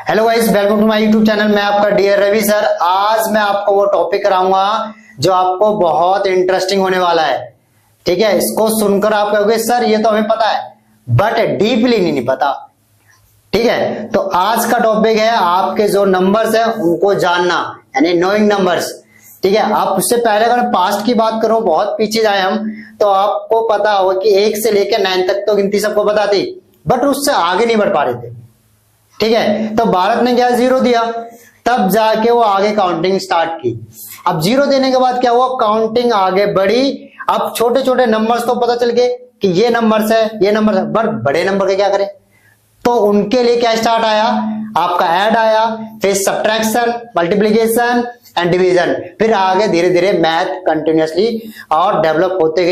Hello guys, welcome to my YouTube channel. मैं आपका dear Ravi sir. आज मैं आपको वो टॉपिक कराऊंगा जो आपको बहुत इंटरेस्टिंग होने वाला है। ठीक है, इसको सुनकर आप कहोगे सर ये तो हमें पता है बट डीपली नहीं पता। ठीक है, तो आज का टॉपिक है आपके जो नंबर्स है उनको जानना, यानी नोइंग नंबर्स। ठीक है, आप उससे पहले अगर पास्ट की बात करो, बहुत पीछे जाए हम, तो आपको पता होगा कि 1 से लेकर 9 तक तो गिनती सबको पता थी, बट उससे आगे नहीं बढ़ पा रहे थे। ठीक है, तो भारत ने क्या 0 दिया, तब जाके वो आगे काउंटिंग स्टार्ट की। अब 0 देने के बाद क्या हुआ, काउंटिंग आगे बढ़ी। अब छोटे छोटे नंबर्स तो पता चल गए कि ये नंबर्स है, ये नंबर है, बट बड़े नंबर के क्या करें, तो उनके लिए क्या स्टार्ट आया, आपका ऐड आया, फिर सब्ट्रैक्शन, मल्टीप्लिकेशन एंड डिवीजन, फिर आगे धीरे धीरे मैथ कंटिन्यूअसली और डेवलप होते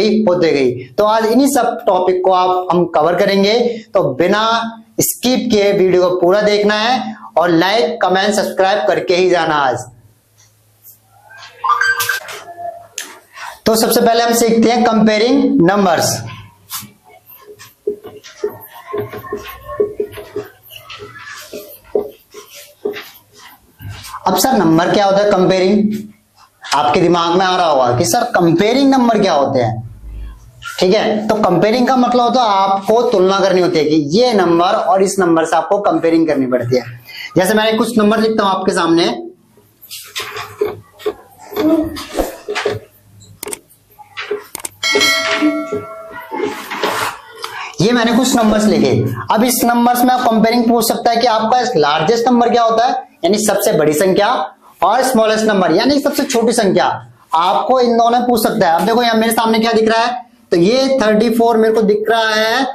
गई। तो आज इन्हीं सब टॉपिक को हम कवर करेंगे, तो बिना स्किप किए वीडियो को पूरा देखना है और लाइक कमेंट सब्सक्राइब करके ही जाना आज। तो सबसे पहले हम सीखते हैं कंपेयरिंग नंबर्स। अब सर नंबर क्या होता है कंपेयरिंग, आपके दिमाग में आ रहा होगा कि सर कंपेयरिंग नंबर क्या होते हैं। ठीक है, तो कंपेयरिंग का मतलब होता है आपको तुलना करनी होती है कि ये नंबर और इस नंबर से आपको कंपेयरिंग करनी पड़ती है। जैसे मैंने कुछ नंबर लिखता हूं आपके सामने, ये मैंने कुछ नंबर्स लिखे। अब इस नंबर्स में आप कंपेयरिंग पूछ सकता है कि आपका लार्जेस्ट नंबर क्या होता है, यानी सबसे बड़ी संख्या, और स्मॉलेस्ट नंबर यानी सबसे छोटी संख्या। आपको इन दोनों में पूछ सकता है। अब देखो यहाँ मेरे सामने क्या दिख रहा है, तो ये 34 मेरे को दिख रहा है,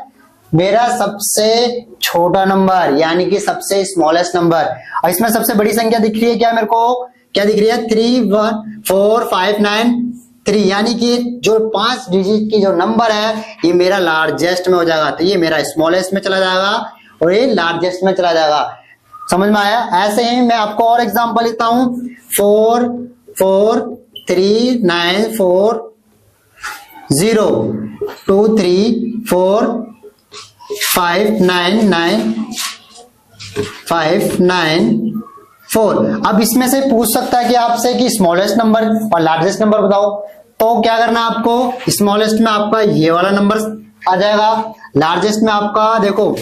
मेरा सबसे छोटा नंबर यानी कि सबसे स्मॉलेस्ट नंबर। और इसमें सबसे बड़ी संख्या दिख रही है क्या, मेरे को क्या दिख रही है, 31459 यानी कि जो 5 डिजिट की जो नंबर है ये मेरा लार्जेस्ट में हो जाएगा, तो ये मेरा स्मॉलेस्ट में चला जाएगा और ये लार्जेस्ट में चला जाएगा। समझ में आया। ऐसे ही मैं आपको और एग्जांपल लिखता हूं, 443995994। अब इसमें से पूछ सकता है कि आपसे कि स्मॉलेस्ट नंबर और लार्जेस्ट नंबर बताओ, तो क्या करना है आपको, स्मॉलेस्ट में आपका ये वाला नंबर आ जाएगा, लार्जेस्ट में आपका देखो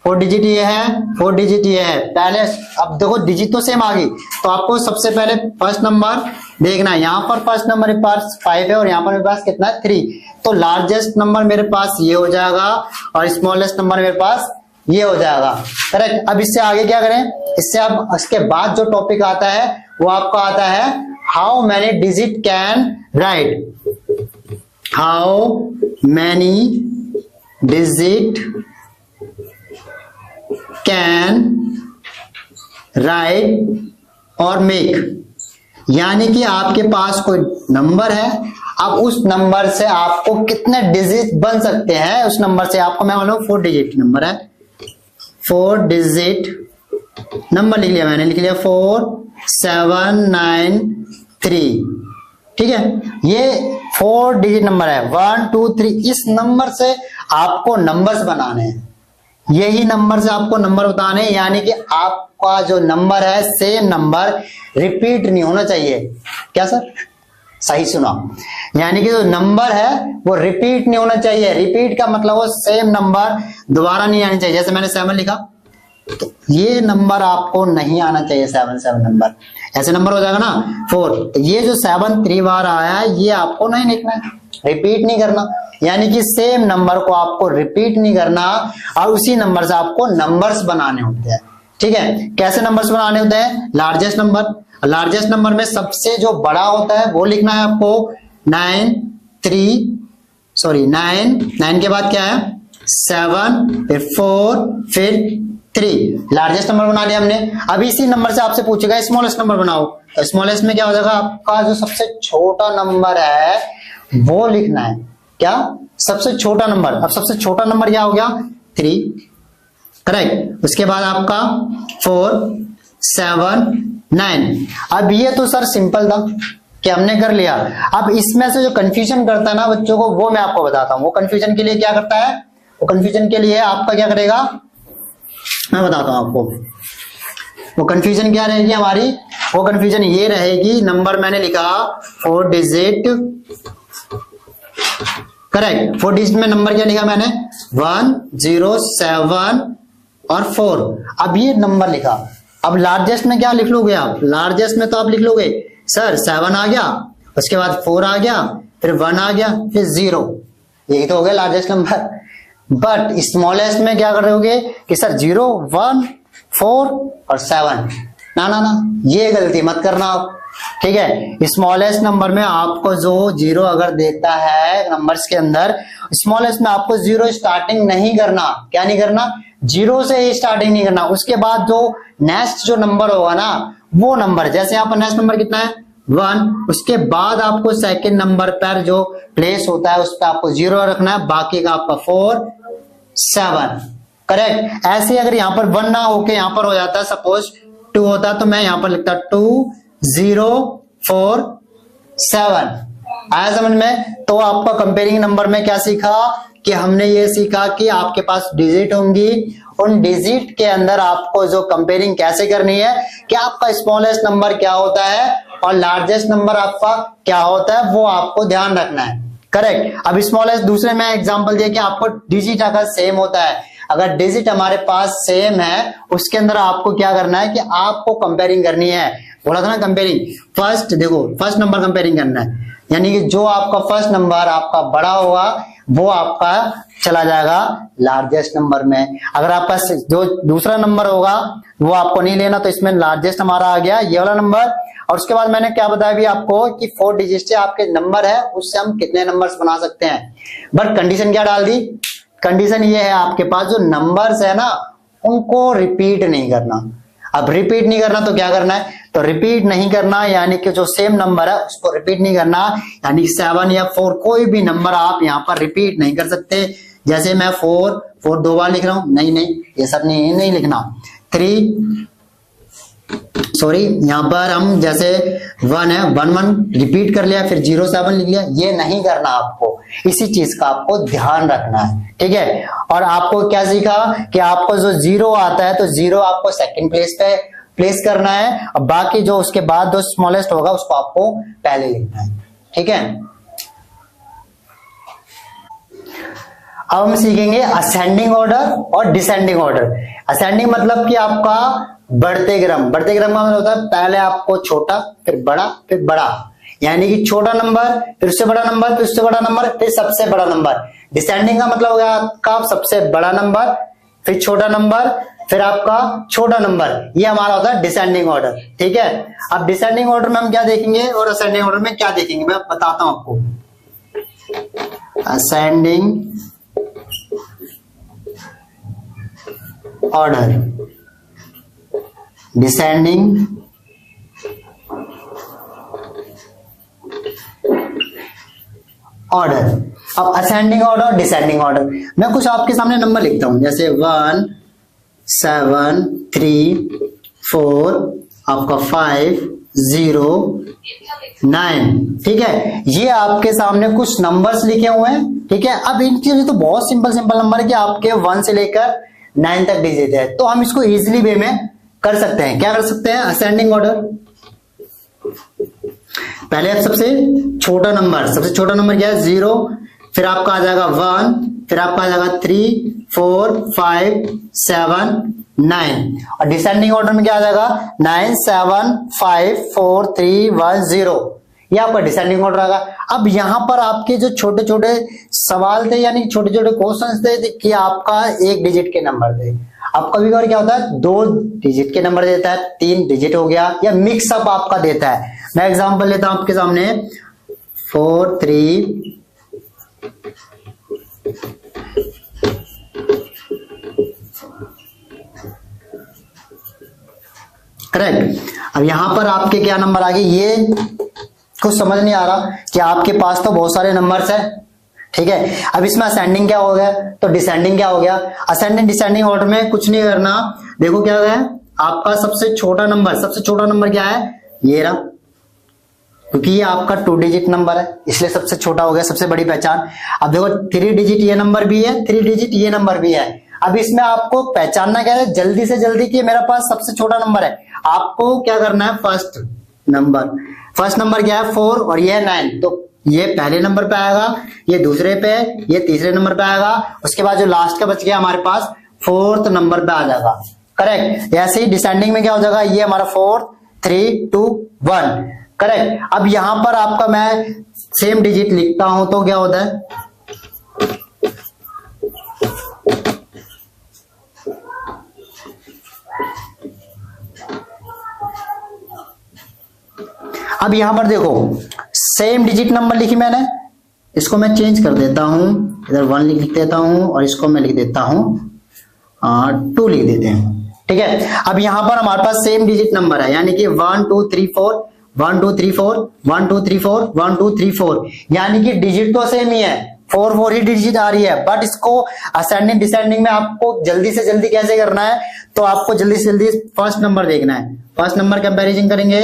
4 डिजिट ये है, 4 डिजिट ये है। पहले अब देखो डिजिट तो सेम आ गई, तो आपको सबसे पहले फर्स्ट नंबर देखना है। यहाँ पर फर्स्ट नंबर मेरे पास 5 है और यहाँ पर मेरे पास कितना है 3, तो लार्जेस्ट नंबर मेरे पास ये हो जाएगा और स्मॉलेस्ट नंबर मेरे पास ये हो जाएगा। करेक्ट। अब इससे आगे क्या करें, इससे अब इसके बाद जो टॉपिक आता है वो आपका आता है how many digit can write, how many digit can write और मेक, यानी कि आपके पास कोई नंबर है, अब उस नंबर से आपको कितने डिजिट बन सकते हैं, उस नंबर से आपको मैं मालूम 4 डिजिट नंबर है, 4 डिजिट नंबर लिख लिया मैंने, लिख लिया 4793। ठीक है, ये 4 डिजिट नंबर है, 1 2 3। इस नंबर से आपको नंबर्स बनाने हैं, यही नंबर से आपको नंबर बताने, यानी कि आपका जो नंबर है सेम नंबर रिपीट नहीं होना चाहिए। क्या सर, सही सुना, यानी कि जो नंबर है वो रिपीट नहीं होना चाहिए। रिपीट का मतलब वो सेम नंबर दोबारा नहीं आना चाहिए। जैसे मैंने 7 लिखा, तो ये नंबर आपको नहीं आना चाहिए, 7 नंबर, ऐसे नंबर हो जाएगा ना 4। तो ये जो 7 3 बार आया है ये आपको नहीं लिखना है, रिपीट नहीं करना, यानी कि सेम नंबर को आपको रिपीट नहीं करना और उसी नंबर से आपको नंबर्स बनाने होते हैं। ठीक है, कैसे नंबर्स बनाने होते हैं, लार्जेस्ट नंबर, लार्जेस्ट नंबर में सबसे जो बड़ा होता है वो लिखना है आपको 9 के बाद क्या है 7, फिर 4, फिर 3, लार्जेस्ट नंबर बना लिया हमने। अभी इसी नंबर से आपसे पूछेगा स्मॉलेस्ट नंबर बनाओ, तो स्मॉलेस्ट में क्या हो जाएगा, आपका जो सबसे छोटा नंबर है वो लिखना है। क्या, सबसे छोटा नंबर। अब सबसे छोटा नंबर क्या हो गया 3, करेक्ट। उसके बाद आपका 4 7 9। अब ये तो सर सिंपल था कि हमने कर लिया। अब इसमें से जो कंफ्यूजन करता है ना बच्चों को, वो मैं आपको बताता हूं। वो कंफ्यूजन के लिए क्या करता है, वो कंफ्यूजन के लिए आपका क्या करेगा मैं बताता हूं आपको। वो कंफ्यूजन क्या रहेगी हमारी, वो कंफ्यूजन ये रहेगी, नंबर मैंने लिखा 4 डिजिट, करेक्ट, 4 डिजिट में नंबर क्या लिखा मैंने 1 0 7 और 4। अब ये नंबर लिखा, अब लार्जेस्ट में क्या लिख लोगे आप, लार्जेस्ट में तो आप लिख लोगे सर 7 आ गया, उसके बाद 4 आ गया, फिर 1 आ गया, फिर 0, यही तो हो गया लार्जेस्ट नंबर। बट स्मॉलेस्ट में क्या कर रहे होगे कि सर 0 1 4 और 7, ना ना ना, ये गलती मत करना आप, ठीक है। स्मॉलेस्ट नंबर में आपको जो 0 अगर देता है नंबर्स के अंदर, स्मॉलेस्ट में आपको 0 स्टार्टिंग नहीं करना, क्या नहीं करना, 0 से ही स्टार्टिंग नहीं करना, उसके बाद जो नेक्स्ट जो नंबर होगा ना वो नंबर, जैसे यहाँ पर नेक्स्ट नंबर कितना है 1, उसके बाद आपको सेकंड नंबर पर जो प्लेस होता है उस पर आपको 0 रखना है, बाकी का आपका 4 7, करेक्ट। ऐसे अगर यहाँ पर 1 ना होके यहाँ पर हो जाता है, सपोज 2 होता तो मैं यहाँ पर लिखता 2 0 4 7, आया समझ में। तो आपका कंपेयरिंग नंबर में क्या सीखा कि हमने ये सीखा कि आपके पास डिजिट होंगी, उन डिजिट के अंदर आपको जो कंपेयरिंग कैसे करनी है कि आपका स्मॉलेस्ट नंबर क्या होता है और लार्जेस्ट नंबर आपका क्या होता है, वो आपको ध्यान रखना है, करेक्ट। अब स्मॉलेस्ट, दूसरे में एग्जांपल दिया कि आपको डिजिट अगर सेम होता है, अगर डिजिट हमारे पास सेम है उसके अंदर आपको क्या करना है कि आपको कंपेयरिंग करनी है, बोला था ना कंपेयरिंग, फर्स्ट देखो फर्स्ट नंबर कंपेयरिंग करना है, यानी कि जो आपका फर्स्ट नंबर आपका बड़ा होगा वो आपका चला जाएगा लार्जेस्ट नंबर में, अगर आपका जो दूसरा नंबर होगा वो आपको नहीं लेना, तो इसमें लार्जेस्ट हमारा आ गया ये वाला नंबर। और उसके बाद मैंने क्या बताया भी आपको कि 4 डिजिट से आपके नंबर है उससे हम कितने नंबर्स बना सकते हैं, बट कंडीशन क्या डाल दी, कंडीशन ये है आपके पास जो नंबर्स है ना उनको रिपीट नहीं करना। अब रिपीट नहीं करना तो क्या करना है, तो रिपीट नहीं करना यानी कि जो सेम नंबर है उसको रिपीट नहीं करना, यानी 7 या 4 कोई भी नंबर आप यहाँ पर रिपीट नहीं कर सकते। जैसे मैं 4 2 बार लिख रहा हूं, नहीं ये सब नहीं लिखना। 3 सॉरी यहाँ पर हम जैसे 1 है 1 1 रिपीट कर लिया, फिर 0 7 लिख लिया, ये नहीं करना आपको, इसी चीज का आपको ध्यान रखना है, ठीक है। और आपको क्या सीखा कि आपको जो 0 आता है तो 0 आपको सेकंड प्लेस पे प्लेस करना है, और बाकी जो उसके बाद जो स्मॉलेस्ट होगा उसको आपको पहले लिखना है, ठीक है। अब हम सीखेंगे असेंडिंग ऑर्डर और डिसेंडिंग ऑर्डर। असेंडिंग मतलब कि आपका बढ़ते क्रम, बढ़ते क्रम का मतलब होता है पहले आपको छोटा फिर बड़ा, यानी कि छोटा नंबर फिर उससे बड़ा नंबर फिर उससे बड़ा नंबर फिर सबसे बड़ा नंबर। डिसेंडिंग का मतलब हो गया आपका सबसे बड़ा नंबर फिर छोटा नंबर फिर आपका छोटा नंबर, ये हमारा होता है डिसेंडिंग ऑर्डर, ठीक है। अब डिसेंडिंग ऑर्डर में हम क्या देखेंगे और असेंडिंग ऑर्डर में क्या देखेंगे मैं बताता हूं आपको। Ascending order, descending order. अब असेंडिंग ऑर्डर और डिसेंडिंग ऑर्डर, मैं कुछ आपके सामने नंबर लिखता हूं, जैसे 1 7 3 4 आपका 5 0 9, ठीक है। ये आपके सामने कुछ नंबर्स लिखे हुए हैं, ठीक है। अब इनके तो बहुत सिंपल नंबर है कि आपके 1 से लेकर 9 तक डिजिट है, तो हम इसको इजीली वे में कर सकते हैं। क्या कर सकते हैं, असेंडिंग ऑर्डर। पहले आप सबसे छोटा नंबर क्या है 0, फिर आपका आ जाएगा 1, फिर आपका आ जाएगा 3 4 5 7 9, और डिसेंडिंग ऑर्डर में क्या आ जाएगा 9 7 5 4 3 1 0, ये आपका डिसेंडिंग ऑर्डर आएगा। अब यहां पर आपके जो छोटे छोटे सवाल थे यानी छोटे छोटे क्वेश्चन थे कि आपका 1 डिजिट के नंबर थे। अब कभी कभी क्या होता है 2 डिजिट के नंबर देता है, 3 डिजिट हो गया, या मिक्स अप आपका देता है। मैं एग्जांपल लेता हूं आपके सामने 4 3 करेक्ट। अब यहां पर आपके क्या नंबर आ गए, ये कुछ समझ नहीं आ रहा कि आपके पास तो बहुत सारे नंबर्स है, ठीक है। अब इसमें असेंडिंग क्या हो गया तो डिसेंडिंग क्या हो गया। असेंडिंग डिसेंडिंग ऑर्डर में कुछ नहीं करना, देखो क्या है आपका सबसे छोटा नंबर क्या है, ये रहा, क्योंकि ये आपका 2 डिजिट नंबर है इसलिए सबसे छोटा हो गया, सबसे बड़ी पहचान। अब देखो 3 डिजिट ये नंबर भी है, 3 डिजिट ये नंबर भी है। अब इसमें आपको पहचानना क्या है, जल्दी से जल्दी कि मेरे पास सबसे छोटा नंबर है। आपको क्या करना है, फर्स्ट नंबर क्या है 4 और ये है 9, तो ये पहले नंबर पे आएगा, ये दूसरे पे, ये तीसरे नंबर पे आएगा, उसके बाद जो लास्ट का बच गया हमारे पास 4th नंबर पे आ जाएगा। करेक्ट। ऐसे ही डिसेंडिंग में क्या हो जाएगा, ये हमारा 4, 3, 2, 1। करेक्ट। अब यहां पर आपका मैं सेम डिजिट लिखता हूं तो क्या होता है, अब यहां पर देखो सेम डिजिट नंबर लिखी मैंने, इसको मैं चेंज कर देता हूं, इधर 1 लिख देता हूं और इसको मैं लिख देता हूं 2 लिख देते हैं। ठीक है। अब यहां पर हमारे पास सेम डिजिट नंबर है, यानी कि 1 2 3 4 1 2 3 4 1 2 3 4 1 2 3 4, यानी कि डिजिट तो सेम ही है, 4 4 ही डिजिट आ रही है, बट इसको असेंडिंग डिसेंडिंग में आपको जल्दी से जल्दी कैसे करना है, तो आपको जल्दी से जल्दी फर्स्ट नंबर देखना है। फर्स्ट नंबर कंपैरिजन करेंगे।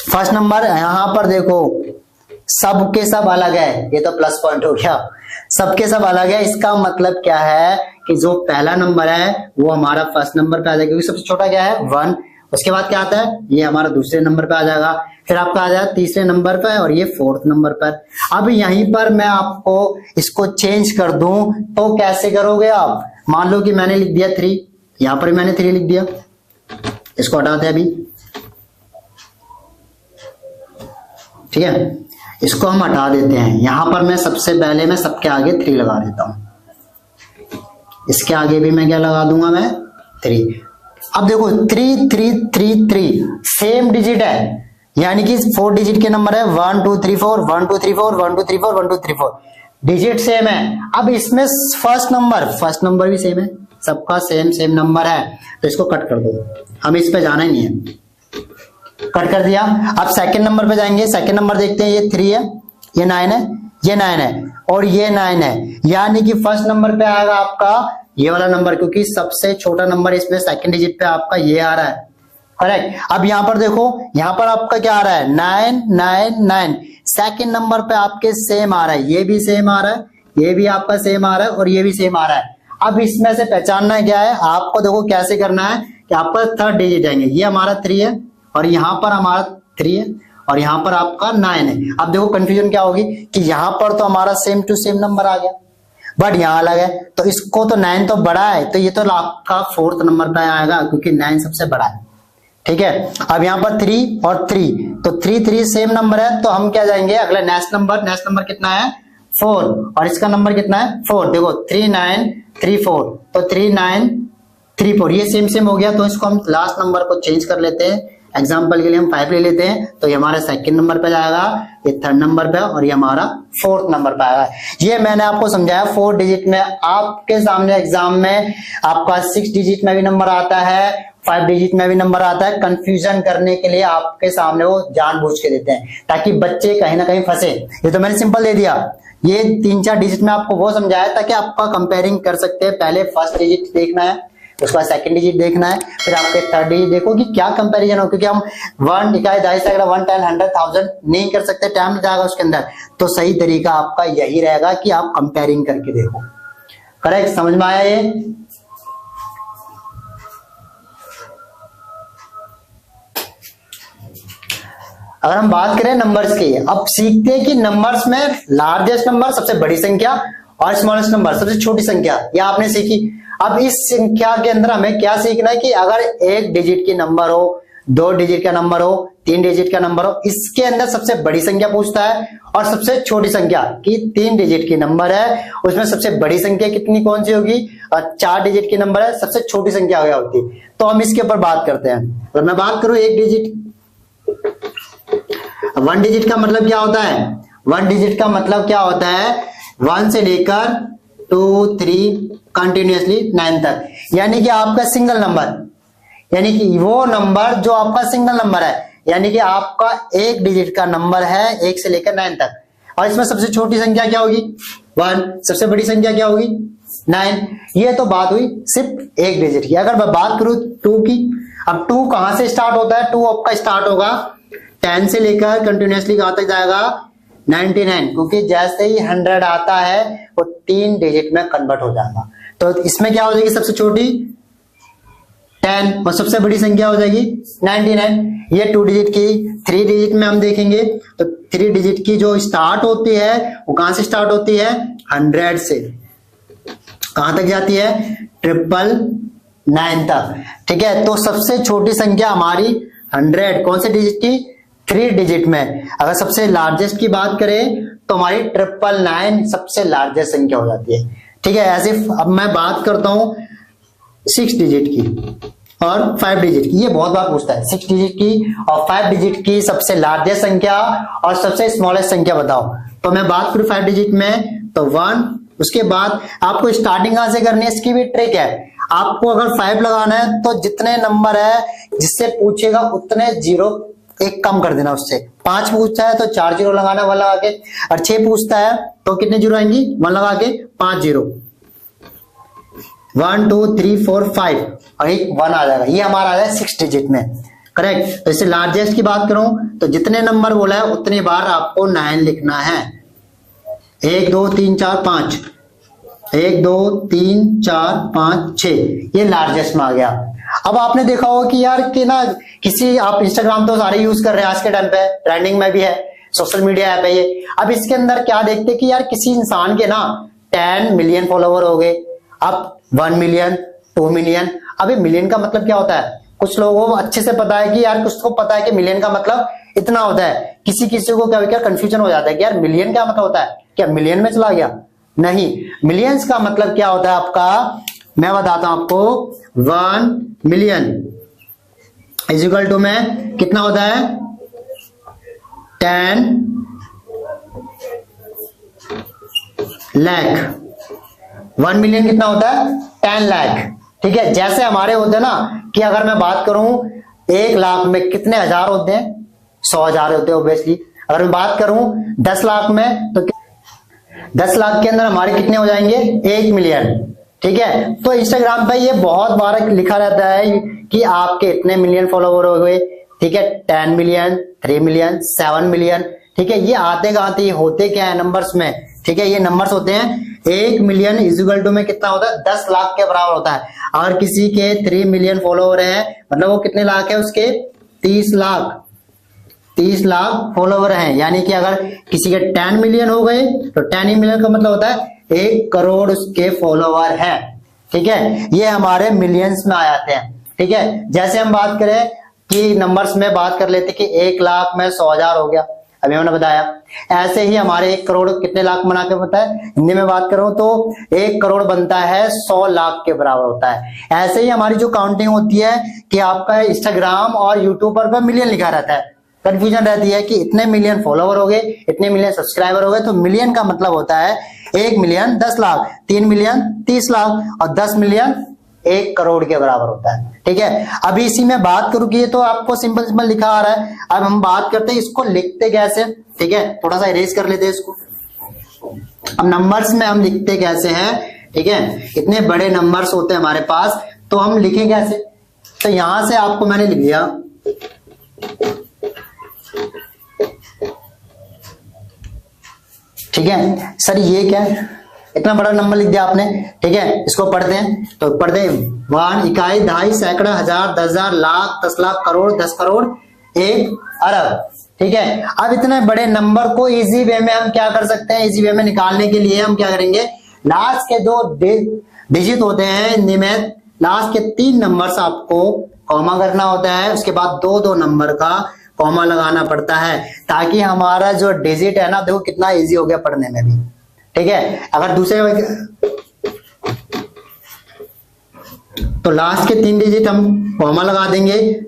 फर्स्ट नंबर यहां पर देखो सबके सब अलग है, ये तो प्लस पॉइंट हो गया, सबके सब अलग है। इसका मतलब क्या है कि जो पहला नंबर है वो हमारा फर्स्ट नंबर पे आ जाएगा, क्योंकि सबसे छोटा क्या है 1। उसके बाद क्या आता है, ये हमारा दूसरे नंबर पे आ जाएगा, फिर आपका आ जाएगा तीसरे नंबर पे और ये 4th नंबर पर। अब यहीं पर मैं आपको इसको चेंज कर दूं तो कैसे करोगे आप, मान लो कि मैंने लिख दिया 3, यहां पर मैंने 3 लिख दिया, इसको हटाते हैं अभी। ठीक है, इसको हम हटा देते हैं। यहां पर मैं सबसे पहले मैं सबके आगे 3 लगा देता हूं, इसके आगे भी मैं क्या लगा दूंगा, मैं 3। अब देखो 3 3 3 3 सेम डिजिट है, यानी कि 4 डिजिट के नंबर है 1 2 3 4 1 2 3 4 1 2 3 4 1 2 3 4, डिजिट सेम है। अब इसमें फर्स्ट नंबर भी सेम है, सबका सेम नंबर है, तो इसको कट कर दो, हमें इस पे जाना ही नहीं है, कट कर दिया। अब सेकंड नंबर पे जाएंगे, सेकंड नंबर देखते हैं, ये 3 है, ये 9 है, ये 9 है और ये 9 है, यानी कि फर्स्ट नंबर पे आएगा आपका ये वाला नंबर, क्योंकि सबसे छोटा नंबर इसमें सेकंड डिजिट पे आपका ये आ रहा है। करेक्ट। अब यहां पर देखो, यहां पर आपका क्या आ रहा है 9 9 9, सेकंड नंबर पे आपके सेम आ रहा है, ये भी सेम आ रहा है, ये भी आपका सेम आ रहा है और ये भी सेम आ रहा है। अब इसमें से पहचानना क्या है आपको, देखो कैसे करना है कि आपका थर्ड डिजिट जाएंगे, ये हमारा 3 है और यहां पर हमारा 3 है और यहां पर आपका 9 है। अब देखो कंफ्यूजन क्या होगी कि यहां पर तो हमारा सेम टू सेम नंबर आ गया, बट यहां अलग है, तो इसको तो 9 तो बड़ा है, तो ये तो आपका 4th नंबर पे आएगा, क्योंकि 9 सबसे बड़ा है। ठीक है। अब यहां पर 3 और 3, तो 3 3 सेम नंबर है, तो हम क्या जाएंगे अगला नेक्स्ट नंबर कितना है 4 और इसका नंबर कितना है 4। देखो 3 9 3 4, तो 3 9 3 4 ये सेम हो गया, तो इसको हम लास्ट नंबर को चेंज कर लेते हैं। एग्जाम्पल के लिए हम 5 ले लेते हैं, तो ये हमारा सेकंड नंबर पे जाएगा, ये थर्ड नंबर पे और ये हमारा 4th नंबर पे आएगा। ये मैंने आपको समझाया 4 डिजिट में। आपके सामने एग्जाम में आपका 6 डिजिट में भी नंबर आता है, 5 डिजिट में भी नंबर आता है। कंफ्यूजन करने के लिए आपके सामने वो जानबूझ के देते हैं, ताकि बच्चे कहीं ना कहीं फंसे। ये तो मैंने सिंपल दे दिया, ये 3-4 डिजिट में आपको वो समझाया ताकि आपका कंपेयरिंग कर सकते हैं। पहले फर्स्ट डिजिट देखना है, उसके बाद सेकंड डिजिट देखना है, फिर आपके थर्ड डिजिट देखो कि क्या कंपैरिजन हो, क्योंकि हम 1 इकाई 10 1 10 100 1000 नहीं कर सकते, टाइम जाएगा उसके अंदर। तो सही तरीका आपका यही रहेगा कि आप कंपेयरिंग करके देखो। करेक्ट, समझ में आया ये? अगर हम बात करें नंबर्स की, अब सीखते हैं कि नंबर्स में लार्जेस्ट नंबर सबसे बड़ी संख्या और स्मॉलेस्ट नंबर सबसे छोटी संख्या, यह आपने सीखी। अब इस संख्या के अंदर हमें क्या सीखना है कि अगर 1 डिजिट की नंबर हो, 2 डिजिट का नंबर हो, 3 डिजिट का नंबर हो, इसके अंदर सबसे बड़ी संख्या पूछता है और सबसे छोटी संख्या कि 3 डिजिट की नंबर है, उसमें सबसे बड़ी संख्या कितनी कौन सी होगी, और 4 डिजिट की नंबर है, सबसे छोटी संख्या क्या होती। तो हम इसके ऊपर बात करते हैं। अगर मैं बात करूं 1 डिजिट, 1 डिजिट का मतलब क्या होता है, 1 डिजिट का मतलब क्या होता है 1 से लेकर 2 3 कंटिन्यूअसली 9 तक, यानी कि आपका सिंगल नंबर, यानी कि वो नंबर जो आपका सिंगल नंबर है, यानी कि आपका 1 डिजिट का नंबर है 1 से लेकर 9 तक। और इसमें सबसे छोटी संख्या क्या होगी 1, सबसे बड़ी संख्या क्या होगी 9। ये तो बात हुई सिर्फ 1 डिजिट की। अगर मैं बात करूं 2 की, अब 2 कहां से स्टार्ट होता है, 2 आपका स्टार्ट होगा 10 से लेकर कंटिन्यूअसली कहां तक जाएगा 99, क्योंकि जैसे ही 100 आता है वो 3 डिजिट में कन्वर्ट हो जाएगा। तो इसमें क्या हो जाएगी, सबसे छोटी 10 और सबसे बड़ी संख्या हो जाएगी 99। ये 2 डिजिट की। 3 डिजिट में हम देखेंगे तो 3 डिजिट की जो स्टार्ट होती है वो कहां से स्टार्ट होती है, 100 से कहां तक जाती है, 999 तक। ठीक है, तो सबसे छोटी संख्या हमारी 100 कौन से डिजिट की, 3 डिजिट में। अगर सबसे लार्जेस्ट की बात करें तो हमारी 999 सबसे लार्जेस्ट संख्या हो जाती है। ठीक है, ऐसे अब मैं बात करता हूं 6 डिजिट की और 5 डिजिट की। ये बहुत बार पूछता है 6 डिजिट की और 5 डिजिट की सबसे लार्जेस्ट संख्या और सबसे स्मॉलेस्ट संख्या बताओ। तो मैं बात करूं 5 डिजिट में तो 1, उसके बाद आपको स्टार्टिंग कहां से करनी है, इसकी भी ट्रिक है। आपको अगर 5 लगाना है तो जितने नंबर है जिससे पूछेगा उतने जीरो एक कम कर देना उससे। 5 पूछता है तो 4 जीरो लगाना 1 लगा के, और 6 पूछता है तो कितने जीरो आएंगी, 1 लगा के 5 जीरो। 1 2 3 4 5 और एक 1 आ जाएगा। ये हमारा आ जाएगा 6 डिजिट में। करेक्ट। तो इससे लार्जेस्ट की बात करूं तो जितने नंबर बोला है उतनी बार आपको 9 लिखना है। 1 2 3 4 5, 1 2 3 4 5 6, ये लार्जेस्ट में आ गया। अब आपने देखा होगा कि यार कि ना किसी, आप इंस्टाग्राम तो सारे यूज कर रहे हैं आज के टाइम पे, ट्रेंडिंग में भी है, सोशल मीडिया ऐप है ये। अब इसके अंदर क्या देखते कि यार किसी इंसान के ना 10 मिलियन फॉलोवर हो गए, अब 1 मिलियन 2 मिलियन। अभी मिलियन का मतलब क्या होता है, कुछ लोगों को अच्छे से पता है कि यार, कुछ को पता है कि मिलियन का मतलब इतना होता है। किसी किसी को क्या कंफ्यूजन हो जाता है कि यार मिलियन क्या मतलब होता है, क्या मिलियन में चला गया, नहीं। मिलियंस का मतलब क्या होता है आपका, मैं बताता हूं आपको। 1 मिलियन इज इक्वल टू में कितना होता है, 10 लाख। 1 मिलियन कितना होता है, 10 लाख। ठीक है, जैसे हमारे होते हैं ना कि अगर मैं बात करूं 1 लाख में कितने हजार होते हैं, 100,000 होते हैं ऑब्वियसली। अगर मैं बात करूं 10 लाख में तो 10 लाख के अंदर हमारे कितने हो जाएंगे, 1 मिलियन। ठीक है, तो इंस्टाग्राम पे ये बहुत बार लिखा रहता है कि आपके इतने मिलियन फॉलोवर हो गए। ठीक है, 10 मिलियन, 3 मिलियन, 7 मिलियन। ठीक है, ये आते कहां थे, होते क्या है, नंबर्स में। ठीक है, ये नंबर्स होते हैं। 1 मिलियन इक्वल टू में कितना होता है, 10 लाख के बराबर होता है। अगर किसी के 3 मिलियन फॉलोवर है मतलब वो कितने लाख है उसके, 30 लाख। 30 लाख फॉलोवर हैं, यानी कि अगर किसी के 10 मिलियन हो गए तो 10 मिलियन का मतलब होता है 1 करोड़ उसके फॉलोवर हैं। ठीक है, ये हमारे मिलियंस में आ जाते हैं। ठीक है, जैसे हम बात करें कि नंबर्स में बात कर लेते कि 1 लाख में 100,000 हो गया, अभी मैंने बताया। ऐसे ही हमारे 1 करोड़ कितने लाख बना के बनता है, हिंदी में बात करूं तो 1 करोड़ बनता है 100 लाख के बराबर होता है। ऐसे ही हमारी जो काउंटिंग होती है कि आपका इंस्टाग्राम और यूट्यूब पर मिलियन लिखा रहता है, कंफ्यूजन रहती है कि इतने मिलियन फॉलोवर हो गए, इतने मिलियन सब्सक्राइबर हो गए। तो मिलियन का मतलब होता है 1 मिलियन 10 लाख, 3 मिलियन 30 लाख और 10 मिलियन 1 करोड़ के बराबर होता है। ठीक है, अभी इसी में बात करूं कि ये तो आपको सिंपल सिंपल लिखा आ रहा है। अब हम बात करते हैं इसको लिखते कैसे। ठीक है, थोड़ा सा इरेज कर लेते हैं इसको। अब नंबर्स में हम लिखते कैसे हैं। ठीक है, इतने बड़े नंबर्स होते हैं हमारे पास, तो हम लिखें कैसे। तो यहां से आपको मैंने लिख दिया, ठीक है सर, ये क्या है, इतना बड़ा नंबर लिख दिया आपने। ठीक है, इसको पढ़ते हैं तो पढ़ते हैं 1 इकाई, दहाई, सैकड़ा, हजार, 10,000, लाख, 10 लाख, करोड़, 10 करोड़, 1 अरब। ठीक है, अब इतने बड़े नंबर को इजी वे में हम क्या कर सकते हैं, इजी वे में निकालने के लिए हम क्या करेंगे, लास्ट के 2 डिजिट होते हैं हिंदी में, लास्ट के 3 नंबर्स आपको कॉमा करना होता है, उसके बाद 2-2 नंबर का कॉमा लगाना पड़ता है, ताकि हमारा जो डिजिट है ना, देखो कितना इजी हो गया पढ़ने में भी। ठीक है, अगर दूसरे तो लास्ट के 3 डिजिट हम कॉमा लगा देंगे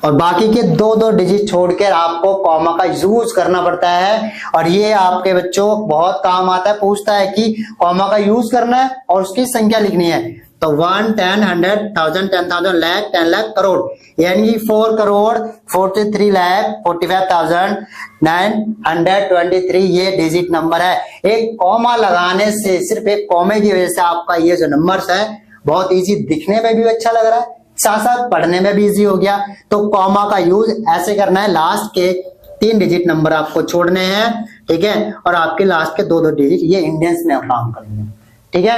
और बाकी के 2-2 डिजिट छोड़कर आपको कॉमा का यूज करना पड़ता है। और ये आपके बच्चों बहुत काम आता है, पूछता है कि कॉमा का यूज करना है और उसकी संख्या लिखनी है। तो 1, 10, 100, 1000, 10,000, लाख, 10 लाख, करोड़, यानी 4 करोड़ 43 लाख 45,923 ये डिजिट नंबर है। एक कॉमा लगाने से, सिर्फ एक कॉमे की वजह से आपका ये जो नंबर्स है बहुत इजी, दिखने में भी अच्छा लग रहा है, साथ साथ पढ़ने में भी इजी हो गया। तो कॉमा का यूज ऐसे करना है, लास्ट के 3 डिजिट नंबर आपको छोड़ने हैं, ठीक है, और आपके लास्ट के 2-2 डिजिट ये इंडियंस में काम करेंगे, ठीक है।